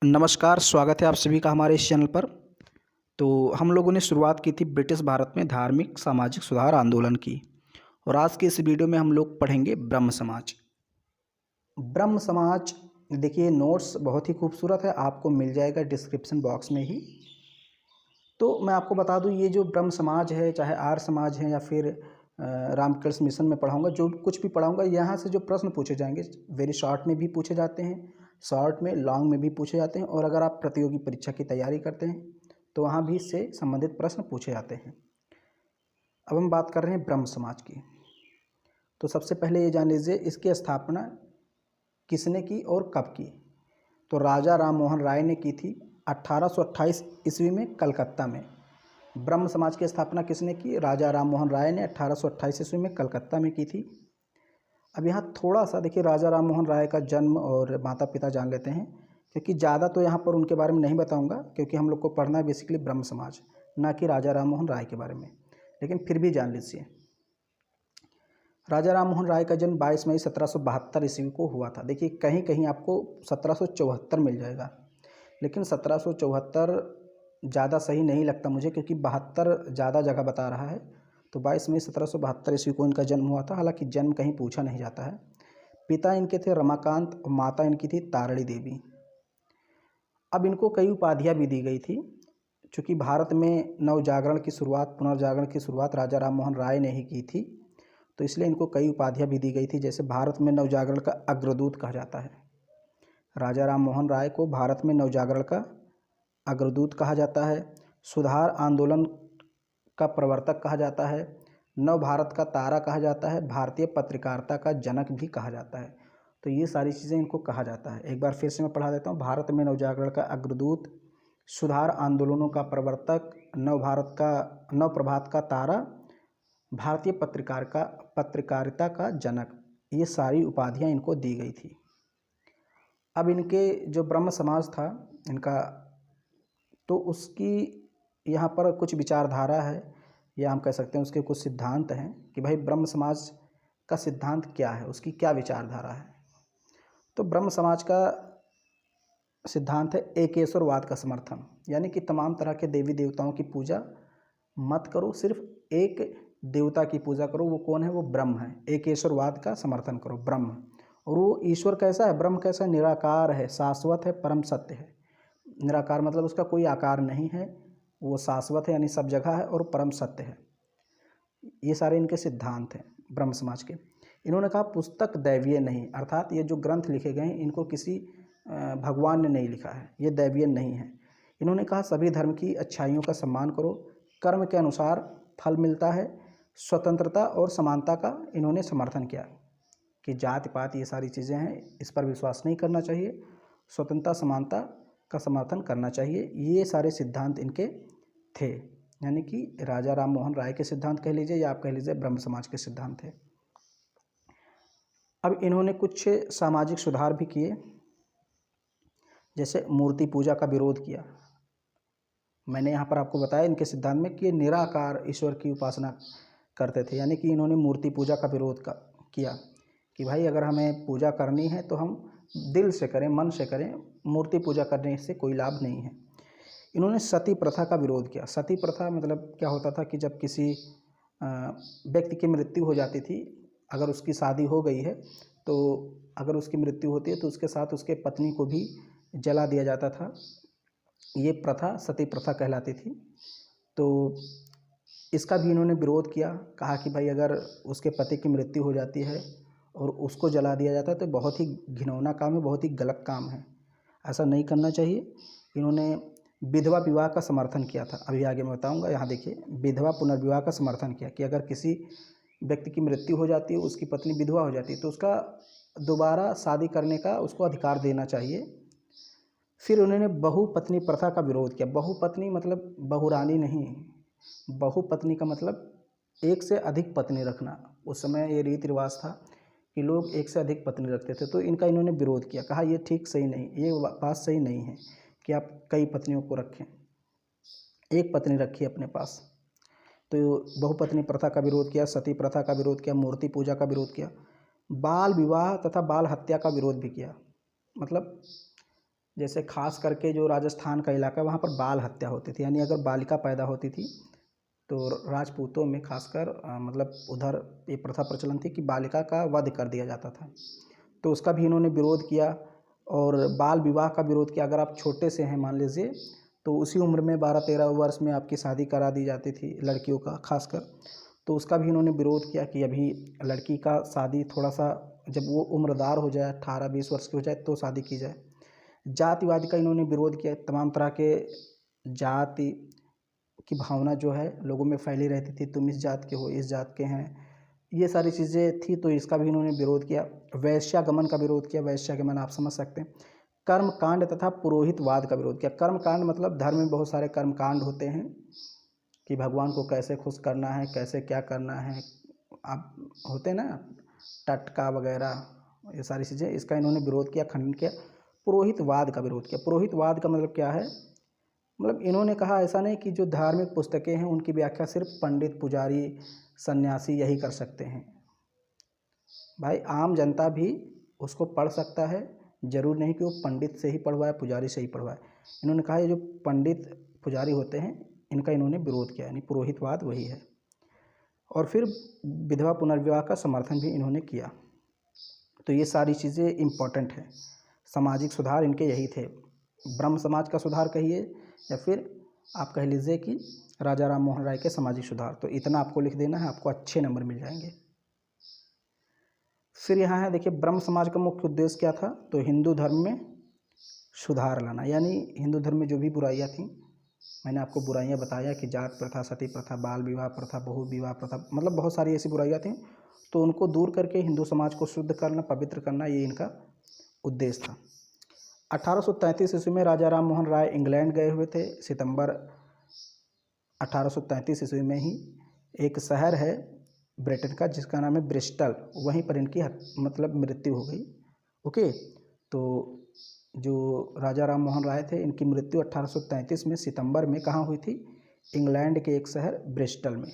नमस्कार, स्वागत है आप सभी का हमारे इस चैनल पर। तो हम लोगों ने शुरुआत की थी ब्रिटिश भारत में धार्मिक सामाजिक सुधार आंदोलन की। और आज के इस वीडियो में हम लोग पढ़ेंगे ब्रह्म समाज। ब्रह्म समाज, देखिए नोट्स बहुत ही खूबसूरत है, आपको मिल जाएगा डिस्क्रिप्शन बॉक्स में ही। तो मैं आपको बता दूं, ये जो ब्रह्म समाज है, चाहे आर्य समाज है या फिर रामकृष्ण मिशन में पढ़ाऊँगा, जो कुछ भी पढ़ाऊँगा, यहाँ से जो प्रश्न पूछे जाएंगे वेरी शॉर्ट में भी पूछे जाते हैं, शॉर्ट में लॉन्ग में भी पूछे जाते हैं। और अगर आप प्रतियोगी परीक्षा की तैयारी करते हैं तो वहाँ भी इससे संबंधित प्रश्न पूछे जाते हैं। अब हम बात कर रहे हैं ब्रह्म समाज की। तो सबसे पहले ये जान लीजिए, इसकी स्थापना किसने की और कब की। तो राजा राम मोहन राय ने की थी 1828 ईस्वी में कलकत्ता में। ब्रह्म समाज की स्थापना किसने की? राजा राम मोहन राय ने 1828 ईस्वी में कलकत्ता में की थी। अब यहाँ थोड़ा सा देखिए, राजा राम मोहन राय का जन्म और माता पिता जान लेते हैं, क्योंकि ज़्यादा तो यहाँ पर उनके बारे में नहीं बताऊँगा, क्योंकि हम लोग को पढ़ना है बेसिकली ब्रह्म समाज, ना कि राजा राम मोहन राय के बारे में। लेकिन फिर भी जान लीजिए, राजा राम मोहन राय का जन्म 22 मई 1772 ईस्वी को हुआ था। देखिए कहीं कहीं आपको 1774 मिल जाएगा, लेकिन 1774 ज़्यादा सही नहीं लगता मुझे, क्योंकि 72 ज़्यादा जगह बता रहा है। तो 22 मई 1772 ईस्वी को इनका जन्म हुआ था। हालांकि जन्म कहीं पूछा नहीं जाता है। पिता इनके थे रमाकांत और माता इनकी थी तारणी देवी। अब इनको कई उपाधियाँ भी दी गई थी, चूँकि भारत में नवजागरण की शुरुआत, पुनर्जागरण की शुरुआत राजा राम मोहन राय ने ही की थी, तो इसलिए इनको कई उपाधियाँ भी दी गई थी। जैसे भारत में नवजागरण का अग्रदूत कहा जाता है। राजा राम मोहन राय को भारत में नवजागरण का अग्रदूत कहा जाता है। सुधार आंदोलन का प्रवर्तक कहा जाता है। नव भारत का तारा कहा जाता है। भारतीय पत्रकारिता का जनक भी कहा जाता है। तो ये सारी चीज़ें इनको कहा जाता है। एक बार फिर से मैं पढ़ा देता हूँ। भारत में नवजागरण का अग्रदूत, सुधार आंदोलनों का प्रवर्तक, नव प्रभात का तारा, भारतीय पत्रकारिता का जनक, ये सारी उपाधियाँ इनको दी गई थी। अब इनके जो ब्रह्म समाज था इनका, तो उसकी यहाँ पर कुछ विचारधारा है, या हम कह सकते हैं उसके कुछ सिद्धांत हैं कि भाई ब्रह्म समाज का सिद्धांत क्या है, उसकी क्या विचारधारा है। तो ब्रह्म समाज का सिद्धांत है एकेश्वरवाद का समर्थन, यानी कि तमाम तरह के देवी देवताओं की पूजा मत करो, सिर्फ एक देवता की पूजा करो। वो कौन है? वो ब्रह्म है। एकेश्वरवाद का समर्थन करो, ब्रह्म। और वो ईश्वर कैसा है? ब्रह्म कैसा है? निराकार है, शाश्वत है, परम सत्य है। निराकार मतलब उसका कोई आकार नहीं है, वो शाश्वत है यानी सब जगह है, और परम सत्य है। ये सारे इनके सिद्धांत हैं ब्रह्म समाज के। इन्होंने कहा पुस्तक दैवीय नहीं, अर्थात ये जो ग्रंथ लिखे गए हैं इनको किसी भगवान ने नहीं लिखा है, ये दैवीय नहीं है। इन्होंने कहा सभी धर्म की अच्छाइयों का सम्मान करो, कर्म के अनुसार फल मिलता है। स्वतंत्रता और समानता का इन्होंने समर्थन किया कि जाति पात ये सारी चीज़ें हैं, इस पर विश्वास नहीं करना चाहिए। स्वतंत्रता समानता का समर्थन करना चाहिए। ये सारे सिद्धांत इनके थे, यानी कि राजा राम मोहन राय के सिद्धांत कह लीजिए या आप कह लीजिए ब्रह्म समाज के सिद्धांत थे। अब इन्होंने कुछ सामाजिक सुधार भी किए, जैसे मूर्ति पूजा का विरोध किया। मैंने यहाँ पर आपको बताया इनके सिद्धांत में कि ये निराकार ईश्वर की उपासना करते थे, यानी कि इन्होंने मूर्ति पूजा का विरोध किया कि भाई अगर हमें पूजा करनी है तो हम दिल से करें, मन से करें, मूर्ति पूजा करने से कोई लाभ नहीं है। इन्होंने सती प्रथा का विरोध किया। सती प्रथा मतलब क्या होता था कि जब किसी व्यक्ति की मृत्यु हो जाती थी, अगर उसकी शादी हो गई है तो अगर उसकी मृत्यु होती है तो उसके साथ उसके पत्नी को भी जला दिया जाता था। ये प्रथा सती प्रथा कहलाती थी। तो इसका भी इन्होंने विरोध किया, कहा कि भाई अगर उसके पति की मृत्यु हो जाती है और उसको जला दिया जाता है तो बहुत ही घिनौना काम है, बहुत ही गलत काम है, ऐसा नहीं करना चाहिए। इन्होंने विधवा विवाह का समर्थन किया था, अभी आगे मैं बताऊंगा। यहाँ देखिए, विधवा पुनर्विवाह का समर्थन किया कि अगर किसी व्यक्ति की मृत्यु हो जाती है, उसकी पत्नी विधवा हो जाती है, तो उसका दोबारा शादी करने का उसको अधिकार देना चाहिए। फिर उन्होंने बहुपत्नी प्रथा का विरोध किया। बहुपत्नी मतलब बहुरानी नहीं, बहुपत्नी का मतलब एक से अधिक पत्नी रखना। उस समय ये रीति रिवाज था कि लोग एक से अधिक पत्नी रखते थे, तो इनका इन्होंने विरोध किया, कहा ये ठीक सही नहीं, ये बात सही नहीं है कि आप कई पत्नियों को रखें, एक पत्नी रखिए अपने पास। तो बहुपत्नी प्रथा का विरोध किया, सती प्रथा का विरोध किया, मूर्ति पूजा का विरोध किया, बाल विवाह तथा बाल हत्या का विरोध भी किया। मतलब जैसे खास करके जो राजस्थान का इलाका, वहाँ पर बाल हत्या होती थी, यानी अगर बालिका पैदा होती थी तो राजपूतों में खासकर मतलब उधर ये प्रथा प्रचलन थी कि बालिका का वध कर दिया जाता था। तो उसका भी इन्होंने विरोध किया और बाल विवाह का विरोध किया। अगर आप छोटे से हैं मान लीजिए, तो उसी उम्र में 12-13 वर्ष में आपकी शादी करा दी जाती थी लड़कियों का खासकर, तो उसका भी इन्होंने विरोध किया कि अभी लड़की का शादी थोड़ा सा जब वो उम्रदार हो जाए, 18-20 वर्ष की हो जाए तो शादी की जाए। जातिवाद का इन्होंने विरोध किया। तमाम तरह के जाति की भावना जो है लोगों में फैली रहती थी, तुम इस जात के हो, इस जात के हैं, ये सारी चीज़ें थी, तो इसका भी इन्होंने विरोध किया। वैश्यागमन का विरोध किया। वैश्यागमन आप समझ सकते हैं। कर्मकांड तथा पुरोहितवाद का विरोध किया। कर्मकांड मतलब धर्म में बहुत सारे कर्मकांड होते हैं कि भगवान को कैसे खुश करना है, कैसे क्या करना है, आप होते हैं ना, टटका वगैरह, ये सारी चीज़ें, इसका इन्होंने विरोध किया, खंडन किया। पुरोहितवाद का विरोध किया। पुरोहितवाद का मतलब क्या है, मतलब इन्होंने कहा ऐसा नहीं कि जो धार्मिक पुस्तकें हैं उनकी व्याख्या सिर्फ पंडित, पुजारी, सन्यासी यही कर सकते हैं। भाई आम जनता भी उसको पढ़ सकता है, जरूर नहीं कि वो पंडित से ही पढ़वाए, पुजारी से ही पढ़वाए। इन्होंने कहा ये जो पंडित पुजारी होते हैं इनका इन्होंने विरोध किया, यानी पुरोहितवाद वही है। और फिर विधवा पुनर्विवाह का समर्थन भी इन्होंने किया। तो ये सारी चीज़ें इम्पॉर्टेंट है। सामाजिक सुधार इनके यही थे। ब्रह्म समाज का सुधार कहिए या फिर आप कह लीजिए कि राजा राम मोहन राय के सामाजिक सुधार। तो इतना आपको लिख देना है, आपको अच्छे नंबर मिल जाएंगे। फिर यहाँ है देखिए, ब्रह्म समाज का मुख्य उद्देश्य क्या था, तो हिंदू धर्म में सुधार लाना, यानी हिंदू धर्म में जो भी बुराइयाँ थीं, मैंने आपको बुराइयाँ बताया कि जात प्रथा, सती प्रथा, बाल विवाह प्रथा, बहु विवाह प्रथा, मतलब बहुत सारी ऐसी बुराइयाँ थीं, तो उनको दूर करके हिंदू समाज को शुद्ध करना, पवित्र करना, ये इनका उद्देश्य था। 1833 ईस्वी में राजा राम मोहन राय इंग्लैंड गए हुए थे। सितंबर 1833 ईस्वी में ही एक शहर है ब्रिटेन का जिसका नाम है ब्रिस्टल, वहीं पर इनकी मतलब मृत्यु हो गई। ओके, तो जो राजा राम मोहन राय थे इनकी मृत्यु 1833 में सितंबर में कहाँ हुई थी, इंग्लैंड के एक शहर ब्रिस्टल में।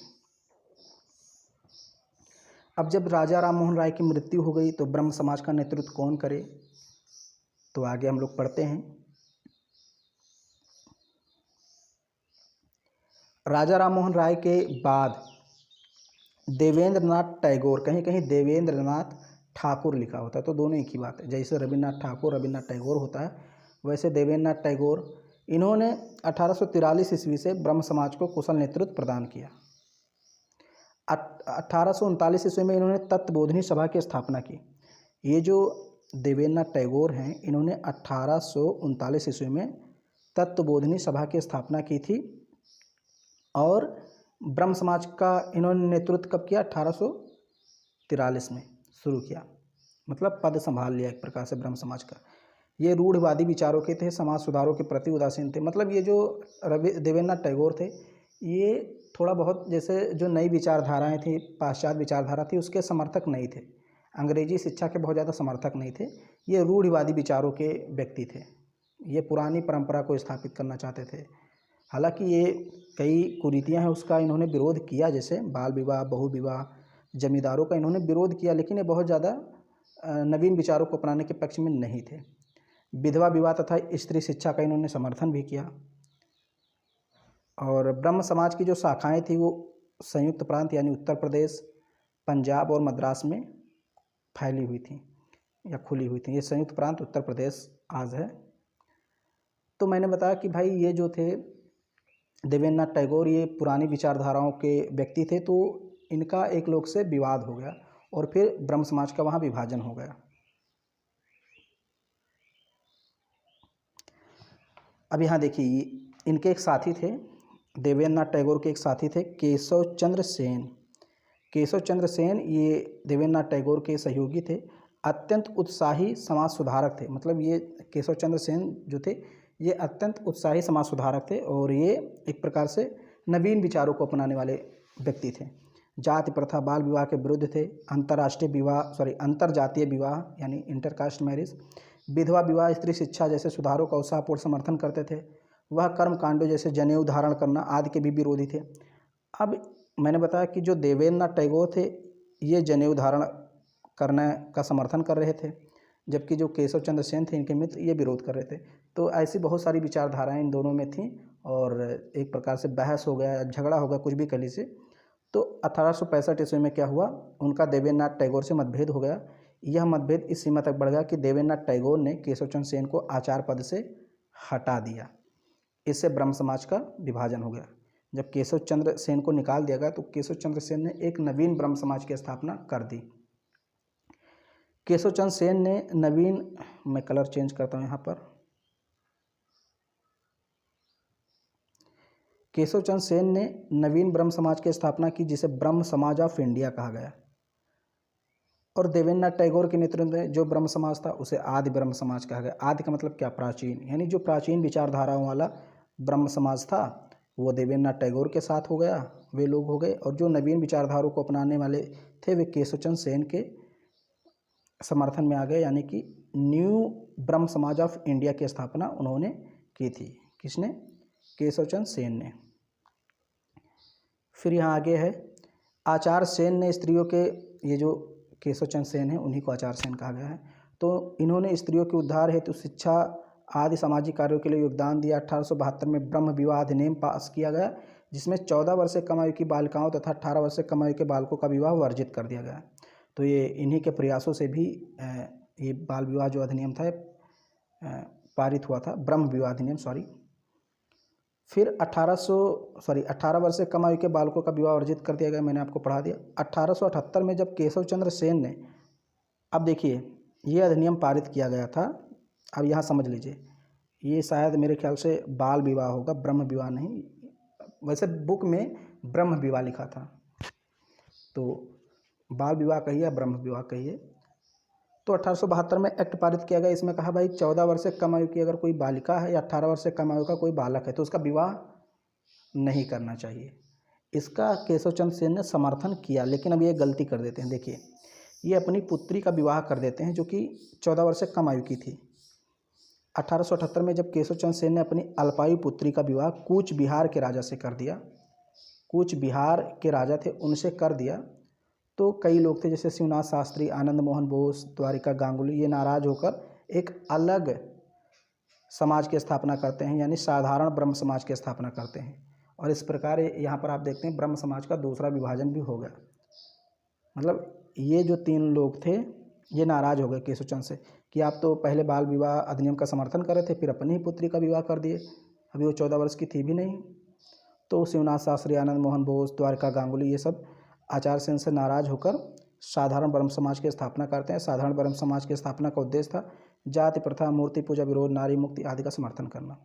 अब जब राजा राम मोहन राय की मृत्यु हो गई तो ब्रह्म समाज का नेतृत्व कौन करे, तो आगे हम लोग पढ़ते हैं। राजा राम मोहन राय के बाद देवेंद्र नाथ टैगोर, कहीं कहीं देवेंद्र नाथ ठाकुर लिखा होता है, तो दोनों एक ही बात है। जैसे रविन्द्रनाथ ठाकुर, रविन्द्रनाथ टैगोर होता है, वैसे देवेंद्र नाथ टैगोर, इन्होंने 1843 ईस्वी से ब्रह्म समाज को कुशल नेतृत्व प्रदान किया। 1839 ईस्वी में इन्होंने तत्वबोधिनी सभा की स्थापना की। ये जो देवेंद्र नाथ टैगोर हैं, इन्होंने 1839 ईस्वी में तत्वबोधिनी सभा की स्थापना की थी और ब्रह्म समाज का इन्होंने नेतृत्व कब किया, 1843 में शुरू किया, मतलब पद संभाल लिया एक प्रकार से ब्रह्म समाज का। ये रूढ़वादी विचारों के थे, समाज सुधारों के प्रति उदासीन थे। मतलब ये जो देवेंद्र नाथ टैगोर थे, ये थोड़ा बहुत जैसे जो नई विचारधाराएं थी, पाश्चात्य विचारधारा थी, उसके समर्थक नहीं थे। अंग्रेजी शिक्षा के बहुत ज़्यादा समर्थक नहीं थे। ये रूढ़वादी विचारों के व्यक्ति थे। ये पुरानी परंपरा को स्थापित करना चाहते थे। हालांकि ये कई कुरीतियां हैं उसका इन्होंने विरोध किया, जैसे बाल विवाह, बहु विवाह, जमींदारों का इन्होंने विरोध किया, लेकिन ये बहुत ज़्यादा नवीन विचारों को अपनाने के पक्ष में नहीं थे। विधवा विवाह तथा स्त्री शिक्षा का इन्होंने समर्थन भी किया। और ब्रह्म समाज की जो शाखाएं थी वो संयुक्त प्रांत यानी उत्तर प्रदेश, पंजाब और मद्रास में फैली हुई थी या खुली हुई थी। ये संयुक्त प्रांत उत्तर प्रदेश आज है। तो मैंने बताया कि भाई ये जो थे देवेंद्र नाथ टैगोर, ये पुरानी विचारधाराओं के व्यक्ति थे, तो इनका एक लोग से विवाद हो गया और फिर ब्रह्म समाज का वहाँ विभाजन हो गया। अब यहाँ देखिए, इनके एक साथी थे, देवेंद्र नाथ टैगोर के एक साथी थे केशव चंद्र सेन। केशव चंद्र सेन ये देवेंद्र नाथ टैगोर के सहयोगी थे, अत्यंत उत्साही समाज सुधारक थे। मतलब ये केशव चंद्र सेन जो थे ये अत्यंत उत्साही समाज सुधारक थे और ये एक प्रकार से नवीन विचारों को अपनाने वाले व्यक्ति थे। जाति प्रथा, बाल विवाह के विरुद्ध थे। अंतरजातीय विवाह यानी इंटरकास्ट मैरिज, विधवा विवाह, स्त्री शिक्षा जैसे सुधारों का उत्साहपूर्ण समर्थन करते थे। वह कर्म कांडों जैसे जनेऊ धारण करना आदि के भी विरोधी थे। अब मैंने बताया कि जो देवेंद्र नाथ टैगोर थे ये जनेऊ धारण करने का समर्थन कर रहे थे, जबकि जो केशव चंद्र सेन थे इनके मित्र ये विरोध कर रहे थे। तो ऐसी बहुत सारी विचारधाराएं इन दोनों में थीं और एक प्रकार से बहस हो गया, झगड़ा हो गया, कुछ भी कह लीजिए। तो 1865 ईस्वी में क्या हुआ, उनका देवेंद्रनाथ टैगोर से मतभेद हो गया। यह मतभेद इस सीमा तक बढ़ गया कि देवेंद्रनाथ टैगोर ने केशव चंद्र सेन को आचार्य पद से हटा दिया। इससे ब्रह्म समाज का विभाजन हो गया। जब केशव चंद्र सेन को निकाल दिया गया तो केशव चंद्र सेन ने एक नवीन ब्रह्म समाज की स्थापना कर दी। केशव चंद्र सेन ने नवीन, मैं कलर चेंज करता हूँ यहाँ पर, केशव चंद्र सेन ने नवीन ब्रह्म समाज की स्थापना की जिसे ब्रह्म समाज ऑफ इंडिया कहा गया। और देवेंद्रनाथ टैगोर के नेतृत्व में जो ब्रह्म समाज था उसे आदि ब्रह्म समाज कहा गया। आदि का मतलब क्या, प्राचीन, यानी जो प्राचीन विचारधाराओं वाला ब्रह्म समाज था वो देवेंद्रनाथ टैगोर के साथ हो गया, वे लोग हो गए। और जो नवीन विचारधाराओं को अपनाने वाले थे वे केशव चंद्र सेन के समर्थन में आ गए, यानी कि न्यू ब्रह्म समाज ऑफ इंडिया की स्थापना उन्होंने की थी। किसने, केशव चंद्र सेन ने। फिर यहाँ आगे है आचार्य सेन ने स्त्रियों के, ये जो केशव चंद्र सेन है उन्हीं को आचार्य सेन कहा गया है। तो इन्होंने स्त्रियों के उद्धार हेतु शिक्षा आदि सामाजिक कार्यों के लिए योगदान दिया। 1872 में ब्रह्म विवाह अधिनियम पास किया गया जिसमें 14 वर्ष से कम आयु की बालिकाओं तथा 18 वर्ष से कम आयु के बालकों का विवाह वर्जित कर दिया गया। तो ये इन्हीं के प्रयासों से भी ये बाल विवाह जो अधिनियम था पारित हुआ था, ब्रह्म विवाह अधिनियम, सॉरी। फिर 18 वर्ष से कम आयु के बालकों का विवाह वर्जित कर दिया गया, मैंने आपको पढ़ा दिया। 1878 में जब केशव चंद्र सेन ने, अब देखिए ये अधिनियम पारित किया गया था, अब यहाँ समझ लीजिए, ये शायद मेरे ख्याल से बाल विवाह होगा, ब्रह्म विवाह नहीं, वैसे बुक में ब्रह्म विवाह लिखा था, तो बाल विवाह कहिए या ब्रह्म विवाह कहिए। तो 1872 में एक्ट पारित किया गया। इसमें कहा भाई 14 वर्ष से कम आयु की अगर कोई बालिका है या 18 वर्ष से कम आयु का कोई बालक है तो उसका विवाह नहीं करना चाहिए। इसका केशव चंद्र सेन ने समर्थन किया, लेकिन अब ये गलती कर देते हैं। देखिए ये अपनी पुत्री का विवाह कर देते हैं जो कि 14 वर्ष से कम आयु की थी। 1878 में जब केशव चंद्र सेन ने अपनी अल्पायु पुत्री का विवाह कूच बिहार के राजा से कर दिया, कूच बिहार के राजा थे उनसे कर दिया, तो कई लोग थे जैसे शिवनाथ शास्त्री, आनंद मोहन बोस, द्वारिका गांगुली, ये नाराज होकर एक अलग समाज की स्थापना करते हैं, यानी साधारण ब्रह्म समाज की स्थापना करते हैं। और इस प्रकार यहाँ पर आप देखते हैं ब्रह्म समाज का दूसरा विभाजन भी हो गया। मतलब ये जो 3 लोग थे ये नाराज हो गए केशव चंद्र से कि आप तो पहले बाल विवाह अधिनियम का समर्थन कर रहे थे, फिर अपनी ही पुत्री का विवाह कर दिए, अभी वो 14 वर्ष की थी भी नहीं। तो शिवनाथ शास्त्री, आनंद मोहन बोस, द्वारिका गांगुली, ये सब आचार्य सेन से नाराज होकर साधारण ब्रह्म समाज की स्थापना करते हैं। साधारण ब्रह्म समाज की स्थापना का उद्देश्य था जाति प्रथा, मूर्ति पूजा विरोध, नारी मुक्ति आदि का समर्थन करना।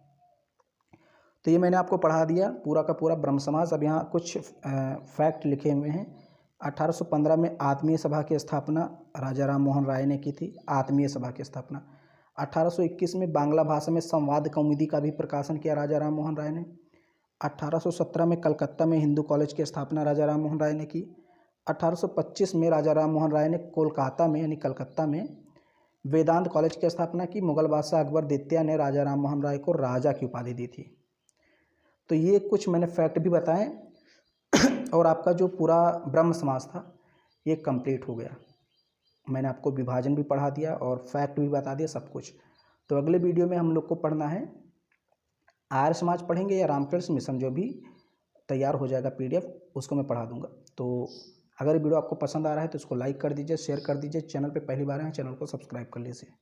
तो ये मैंने आपको पढ़ा दिया पूरा का पूरा ब्रह्म समाज। अब यहाँ कुछ फैक्ट लिखे हुए हैं। 1815 में आत्मीय सभा की स्थापना राजा राम मोहन राय ने की थी, आत्मीय सभा की स्थापना। 1821 में बांग्ला भाषा में संवाद कौमुदी का भी प्रकाशन किया राजा राम मोहन राय ने। 1817 में कलकत्ता में हिंदू कॉलेज की स्थापना राजा राम मोहन राय ने की। 1825 में राजा राम मोहन राय ने कोलकाता में यानी कलकत्ता में वेदांत कॉलेज की स्थापना की। मुगल बादशाह अकबर द्वितीय ने राजा राम मोहन राय को राजा की उपाधि दी थी। तो ये कुछ मैंने फैक्ट भी बताएं और आपका जो पूरा ब्रह्म समाज था ये कंप्लीट हो गया। मैंने आपको विभाजन भी पढ़ा दिया और फैक्ट भी बता दिया, सब कुछ। तो अगले वीडियो में हम लोग को पढ़ना है आर्य समाज पढ़ेंगे या रामकृष्ण मिशन, जो भी तैयार हो जाएगा PDF उसको मैं पढ़ा दूंगा। तो अगर वीडियो आपको पसंद आ रहा है तो इसको लाइक कर दीजिए, शेयर कर दीजिए। चैनल पे पहली बार हैं चैनल को सब्सक्राइब कर लीजिए।